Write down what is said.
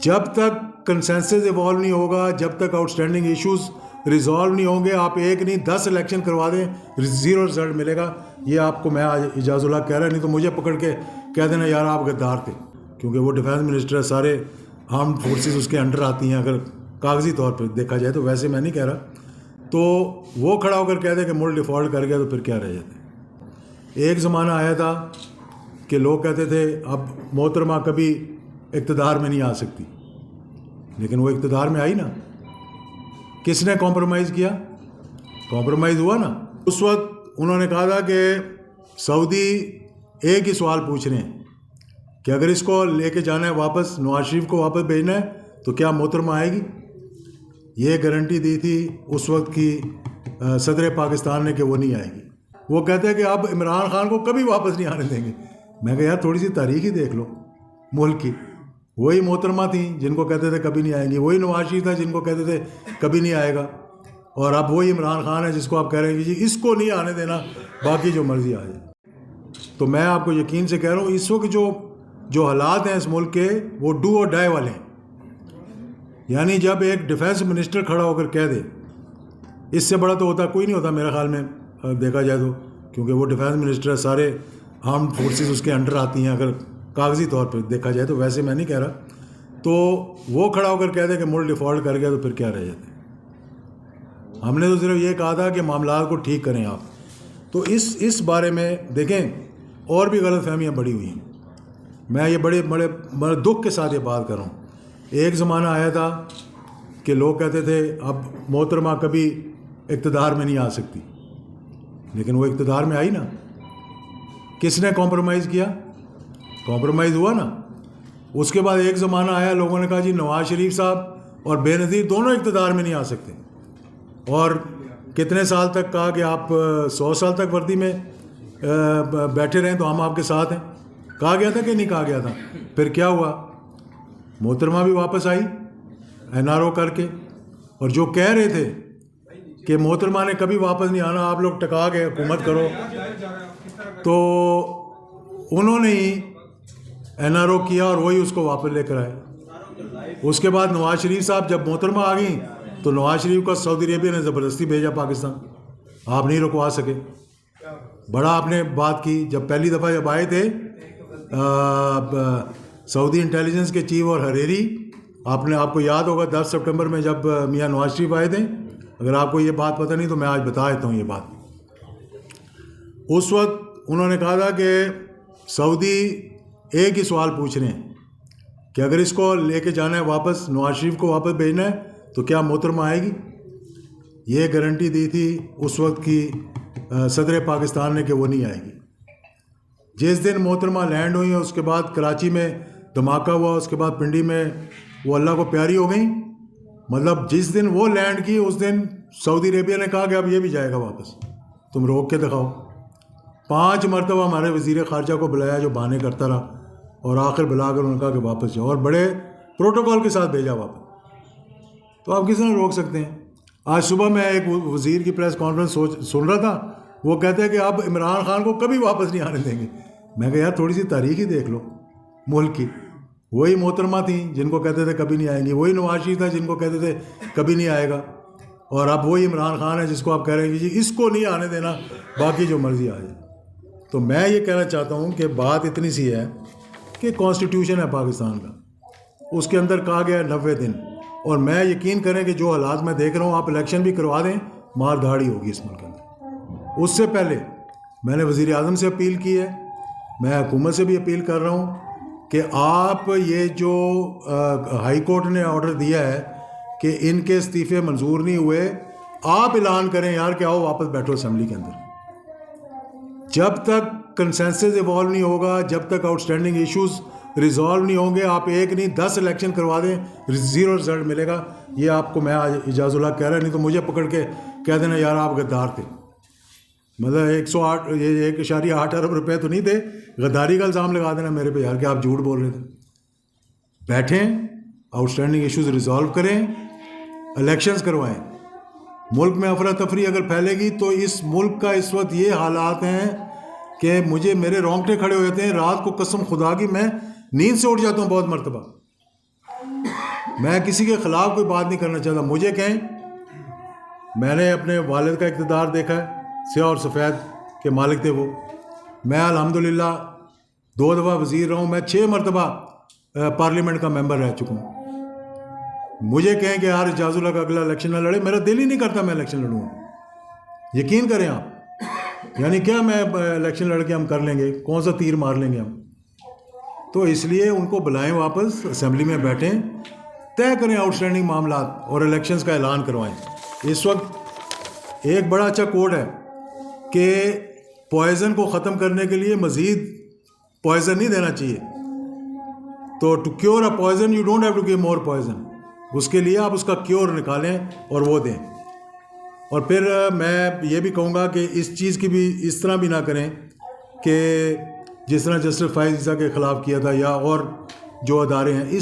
جب تک consensus evolve نہیں ہوگا، جب تک آؤٹ اسٹینڈنگ ایشوز ریزالو نہیں ہوں گے، آپ ایک نہیں 10 الیکشن کروا دیں، زیرو رزلٹ ملے گا. یہ آپ کو میں آج اعجاز اللہ کہہ رہا، نہیں تو مجھے پکڑ کے کہہ دینا یار آپ غدار تھے، کیونکہ وہ ڈیفینس منسٹر ہے، سارے آرمڈ فورسز اس کے انڈر آتی ہیں اگر کاغذی طور پہ دیکھا جائے تو. ویسے میں نہیں کہہ رہا. تو وہ کھڑا ہو کر کہہ دے کہ ملک ڈیفالٹ کر گیا تو پھر کیا رہ جاتے. ایک زمانہ آیا تھا کہ لوگ کہتے تھے اب محترمہ کبھی اقتدار میں نہیں آ سکتی، لیکن وہ اقتدار میں آئی نا. کس نے کمپرومائز کیا؟ کمپرومائز ہوا نا. اس وقت انہوں نے کہا تھا کہ سعودی ایک ہی سوال پوچھ رہے ہیں کہ اگر اس کو لے کے جانا ہے واپس، نواز شریف کو واپس بھیجنا ہے تو کیا محترمہ آئے گی؟ یہ گارنٹی دی تھی اس وقت کی صدر پاکستان نے کہ وہ نہیں آئے گی. وہ کہتے ہیں کہ اب عمران خان کو کبھی واپس نہیں آنے دیں گے. میں کہا یار تھوڑی سی تاریخ ہی دیکھ لو ملک کی. وہی محترمہ تھیں جن کو کہتے تھے کبھی نہیں آئیں گی، وہی نواز شریف تھا جن کو کہتے تھے کبھی نہیں آئے گا، اور اب وہی عمران خان ہے جس کو آپ کہہ رہے ہیں کہ جی اس کو نہیں آنے دینا، باقی جو مرضی آ جائے. تو میں آپ کو یقین سے کہہ رہا ہوں اس وقت جو حالات ہیں اس ملک کے وہ ڈو اور ڈائی والے ہیں. یعنی جب ایک ڈیفینس منسٹر کھڑا ہو کر کہہ دے، اس سے بڑا تو ہوتا کوئی نہیں ہوتا میرے خیال میں دیکھا جائے تو، کیونکہ وہ ڈیفینس منسٹر ہے، سارے آرمڈ فورسز اس کے انڈر آتی ہیں اگر کاغذی طور پہ دیکھا جائے تو. ویسے میں نہیں کہہ رہا. تو وہ کھڑا ہو کر کہہ دے کہ ملک ڈیفالٹ کر گیا تو پھر کیا رہ جاتے. ہم نے تو صرف یہ کہا تھا کہ معاملات کو ٹھیک کریں آپ. تو اس بارے میں دیکھیں اور بھی غلط فہمیاں بڑی ہوئی ہیں. میں یہ بڑے دکھ کے ساتھ یہ بات کر رہا ہوں. ایک زمانہ آیا تھا کہ لوگ کہتے تھے اب محترمہ کبھی اقتدار میں نہیں آ سکتی، لیکن وہ اقتدار میں آئی نا. کس نے کمپرومائز کیا؟ کمپرومائز ہوا نا. اس کے بعد ایک زمانہ آیا لوگوں نے کہا جی نواز شریف صاحب اور بے نظیر دونوں اقتدار میں نہیں آ سکتے، اور کتنے سال تک کہا کہ آپ 100 سال تک وردی میں بیٹھے رہیں تو ہم آپ کے ساتھ ہیں. کہا گیا تھا کہ نہیں کہا گیا تھا؟ پھر کیا ہوا؟ محترمہ بھی واپس آئی NRO کر کے، اور جو کہہ رہے تھے کہ محترمہ نے کبھی واپس نہیں آنا، آپ لوگ ٹکا کے حکومت کرو، تو انہوں نے ہی NRO کیا اور وہی اس کو واپس لے کر آئے. اس کے بعد نواز شریف صاحب جب محترمہ آ گئیں تو نواز شریف کا سعودی عربیہ نے زبردستی بھیجا پاکستان. آپ نہیں رکوا سکے. بڑا آپ نے بات کی. جب پہلی دفعہ جب آئے تھے سعودی انٹیلیجنس کے چیف اور حریری، آپ کو یاد ہوگا 10 سپٹمبر میں جب میاں نواز شریف آئے تھے. اگر آپ کو یہ بات پتہ نہیں تو میں آج بتا دیتا ہوں یہ بات. اس وقت انہوں نے کہا تھا کہ سعودی ایک ہی سوال پوچھ رہے ہیں کہ اگر اس کو لے کے جانا ہے واپس، نواز شریف کو واپس بھیجنا ہے تو کیا محترمہ آئے گی. یہ گارنٹی دی تھی اس وقت کی صدر پاکستان نے کہ وہ نہیں آئے گی. جس دن محترمہ لینڈ ہوئی، اس کے بعد کراچی میں دھماکہ ہوا، اس کے بعد پنڈی میں وہ اللہ کو پیاری ہو گئیں. مطلب جس دن وہ لینڈ کی اس دن سعودی عربیہ نے کہا کہ اب یہ بھی جائے گا واپس، تم روک کے دکھاؤ. 5 مرتبہ ہمارے وزیر خارجہ کو بلایا جو بہانے کرتا رہا، اور آخر بلا کر انہوں نے کہا کہ واپس جاؤ، اور بڑے پروٹوکول کے ساتھ بھیجا واپس. تو آپ کس طرح روک سکتے ہیں؟ آج صبح میں ایک وزیر کی پریس کانفرنس سن رہا تھا، وہ کہتے ہیں کہ اب عمران خان کو کبھی واپس نہیں آنے دیں گے. میں کہا یار تھوڑی سی تاریخ ہی دیکھ لو ملک کی. وہی محترمہ تھیں جن کو کہتے تھے کبھی نہیں آئیں گی، وہی نواز شریف تھا جن کو کہتے تھے کبھی نہیں آئے گا، اور اب وہی عمران خان ہے جس کو آپ کہہ رہے ہیں کہ جی اس کو نہیں آنے دینا، باقی جو مرضی آ جائے. تو میں یہ کہنا چاہتا ہوں کہ بات اتنی سی ہے کہ کانسٹیٹیوشن ہے پاکستان کا، اس کے اندر کہا گیا ہے 90 دن، اور میں یقین کریں کہ جو حالات میں دیکھ رہا ہوں، آپ الیکشن بھی کروا دیں، مار دھاڑی ہوگی اس ملک کے اندر. اس سے پہلے میں نے وزیر اعظم سے اپیل کی ہے، میں حکومت سے بھی اپیل کر رہا ہوں کہ آپ یہ جو ہائی کورٹ نے آرڈر دیا ہے کہ ان کے استعفے منظور نہیں ہوئے، آپ اعلان کریں یار کہ آؤ واپس بیٹھو اسمبلی کے اندر. جب تک کنسنسس ایوالو نہیں ہوگا، جب تک آؤٹ اسٹینڈنگ ایشوز ریزالو نہیں ہوں گے، آپ ایک نہیں 10 الیکشن کروا دیں، زیرو رزلٹ ملے گا. یہ آپ کو میں آج اعجاز اللہ کہہ رہا، نہیں تو مجھے پکڑ کے کہہ دینا یار آپ غدار تھے. مطلب 1.8 ارب روپے تو نہیں تھے، غداری کا الزام لگا دینا میرے پہ یار کہ آپ جھوٹ بول رہے تھے. بیٹھیں، آؤٹ اسٹینڈنگ ایشوز ریزالو کریں، الیکشنز کروائیں. ملک میں افراتفری اگر پھیلے گی تو اس ملک کا اس وقت یہ حالات ہیں کہ میرے رونگٹے کھڑے ہو جاتے ہیں. رات کو قسم خدا کی میں نیند سے اٹھ جاتا ہوں بہت مرتبہ. میں کسی کے خلاف کوئی بات نہیں کرنا چاہتا. مجھے کہیں, میں نے اپنے والد کا اقتدار دیکھا ہے, سیاہ اور سفید کے مالک تھے وہ. میں الحمدللہ 2 دفعہ وزیر رہا ہوں, میں 6 مرتبہ پارلیمنٹ کا ممبر رہ چکا ہوں. مجھے کہیں کہ یار اعجاز اللہ کا اگلا الیکشن نہ لڑے, میرا دل ہی نہیں کرتا میں الیکشن لڑوں. یقین کریں آپ, یعنی کیا میں الیکشن لڑ کے ہم کر لیں گے, کون سا تیر مار لیں گے ہم. تو اس لیے ان کو بلائیں واپس, اسمبلی میں بیٹھیں, طے کریں آؤٹ اسٹینڈنگ معاملات اور الیکشنز کا اعلان کروائیں. اس وقت ایک بڑا اچھا کوڈ ہے کہ پوائزن کو ختم کرنے کے لیے مزید پوائزن نہیں دینا چاہیے. تو to cure a poison you don't have to give more poison. اس کے لیے آپ اس کا کیور نکالیں اور وہ دیں. اور پھر میں یہ بھی کہوں گا کہ اس چیز کی بھی اس طرح بھی نہ کریں کہ جس طرح جسٹس فائز عیسیٰ کے خلاف کیا تھا یا اور جو ادارے ہیں, اس